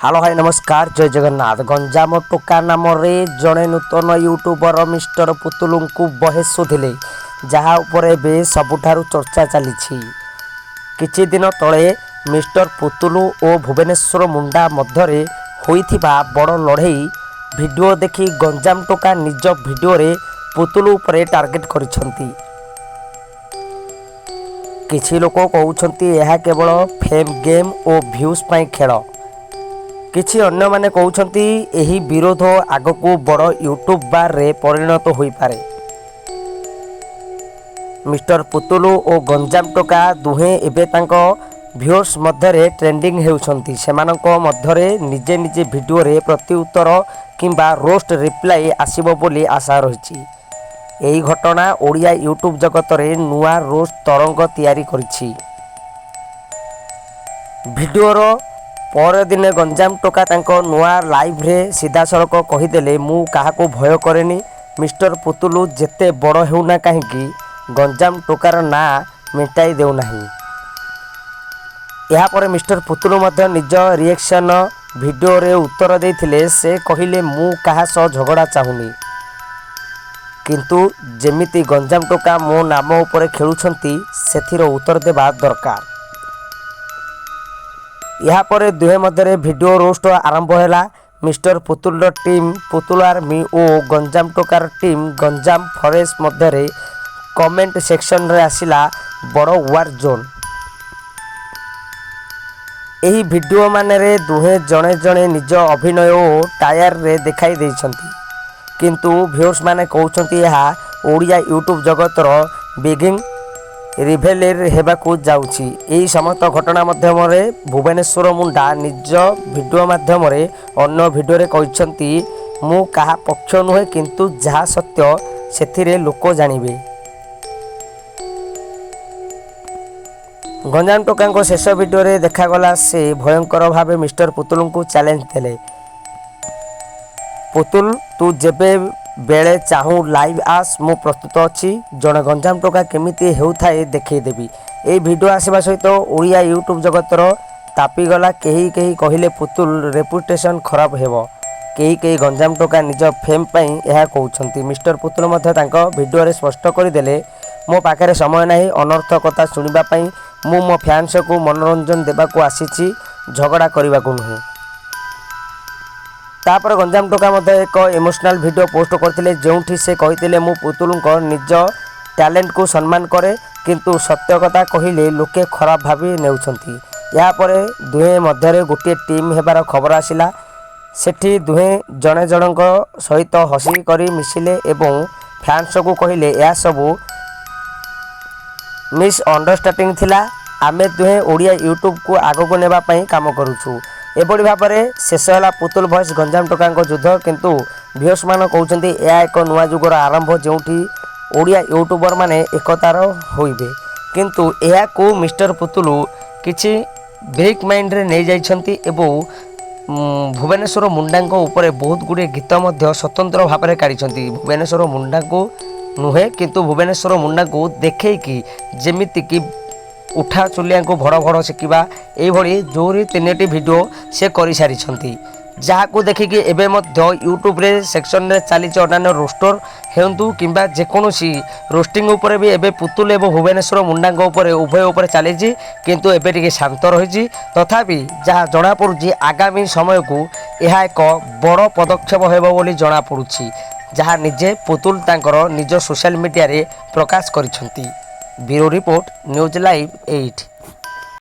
Hello भाई नमस्कार जय जगन्नाथ। गंजाम टोका नाम जड़े नूतन यूट्यूबर मिस्टर पुतुलू को बहे शोधिले जहाँ उपरे बे सबुठारु चर्चा चली। किछि दिन तले मिस्टर पुतुलू और भुवनेश्वर मुंडा मध्यरे होइथिबा बड़ लड़ई वीडियो देखि गंजाम टोका निज वीडियो रे पुतुलू उपरे टार्गेट करिसंती। किछि लोक कहउछंती यह केवल फेम गेम और व्यूज पाई खेल। किछि अन्य माने कहउछंती एही विरोध आगकू बड़ यूट्यूब बार रे परिणत होई पारे। मिस्टर पुतुलू और गंजाम टोका दुहे एबे तांको व्यूअर्स मध्यरे ट्रेंडिंग हेउछंती। सेमानंको मध्यरे निजे निजे वीडियो रे प्रत्युत्तर किंबा रोस्ट रिप्लाई आसीबो बोली आशा रहिछि। एही घटना ओडिया यूट्यूब जगत रे नुआ रोस्ट तरंग तैयारी करिछि। वीडियोर पर दिने गंजाम टोका तांको नुआ लाइव रे सीधा सड़क कहीदेले मु काहाको भय करेनी। मिस्टर पुतुलू जेते बड़ हेउना काहींकी गंजाम टोकार ना मेटाई देउनाही। या पर मिस्टर पुतुलू मध्य निज रिएक्शन वीडियो रे उत्तर देथिले। से कहिले मु काहा सह झगड़ा चाहुनी, किंतु जेमिति गंजाम टोका मो नाम उपरे खेलुछंती सेथिर उत्तर देबा दरकार। या पर दुहे मध्यरे वीडियो रोस्ट आरंभ हैला। मिस्टर पुतुलर टीम पुतुल आर्मी और गंजाम टोकार टीम गंजाम फॉरेस्ट मध्यरे कमेंट सेक्शन रे आसिला बड़ वार जोन। एही वीडियो माने रे दुहे जणे जणे निज अभिनय और टायर रे देखाई देइछंती, किंतु व्यूअर्स माने कहउछंती यह ओडिया यूट्यूब जगतर बिगिंग रिभेलेर हेबाकू जाउछि। एही समस्त घटना माध्यमरे भुवनेश्वर मुंडा निज वीडियो माध्यमरे अन्य वीडियो रे कहउछंती मु काहा पक्ष नुहे, किंतु जहा सत्य सेथिरे लोक जानिबे। गंजाम टोका को शेष वीडियो रे देखागला से भयंकर भावे मिस्टर पुतुलू को चैलेंज देले। पुतुल तू जेबे बेले चाहू लाइव आस मु प्रस्तुत अच्छी। जड़े गंजाम टोका केमिति हेउथाए देखैदेवी। ए वीडियो आसवा सहित ओडिया यूट्यूब जगतर तापीगला। कहीं कहीं कहले पुतुल रेपुटेशन खराब हेबो, कहीं कहीं गंजाम टोका निज फेम पई यह कहउछंती। मिस्टर पुतुल मध्य तांको वीडियो रे स्पष्ट करदेले मो पाखरे समय नाही अनर्थ कथा सुनिबा पई। मु मो फैंस को मनोरंजन देबाकू आसीछि, झगड़ा करबाकू नुहे। तापर गंजाम टोका मध्य एक इमोशनल वीडियो पोस्ट करथिले जोंठी से कहिथिले मु पुतुलुंको निज टैलेंट को सम्मान करे, किंतु सत्य कथा कहिले लोके खराब भाबी नेउछंती। या परे दुहे मध्यरे गोटे टीम हेबार खबर आसिला। सेठी दुहे जणे जणको सहित हसी करी मिसिले एवं फैंस को कहिले या सबु मिस अंडरस्टैंडिंग थिला। आमे दुहे ओडिया यूट्यूब को आगो को नेबा पई काम करूछु। एबड़ी भाव में शेष है पुतुल भॉइस गंजाम टोका युद्ध, किंतु व्यूअर्स मान कहते यह एक नुआ जुगर आरंभ जोठी ओडिया यूट्यूबर माने एकतार होइबे। किंतु यह को मिस्टर पुतुलू किछि ब्रेक माइंड रे नहीं जाइछंती एवं भुवनेश्वर मुंडा उपरे बहुत गुड़े गीत मध्य स्वतंत्र भाव में काढ़ी। भुवनेश्वर मुंडा को नुहे, किंतु भुवनेश्वर मुंडा को देखे कि जेमिति कि उठा चुलिया को भड़ भड़ शिखा यही जोरी 3टी वीडियो से कर सारी। जहाँ को देखिकी एबे मध्य यूट्यूब रे सेक्शन रे चली अन्य रोस्टर हेतु किंबा जेकोसी रोस्टिंग उपरे भी एबे पुतुल एवं भुवनेश्वर मुंडा उपरे उभय उपरे चली, किंतु एबे टिके शांत रही। तथापि जहाँ जना पड़ुछि आगामी समय को यह एक बड़ पदक्षेप हेबो बोली जना पड़ुछि, जहाँ निजे पुतुल तांकर निज सोशल मीडिया रे प्रकाश करिसंती। Bureau report news live 8।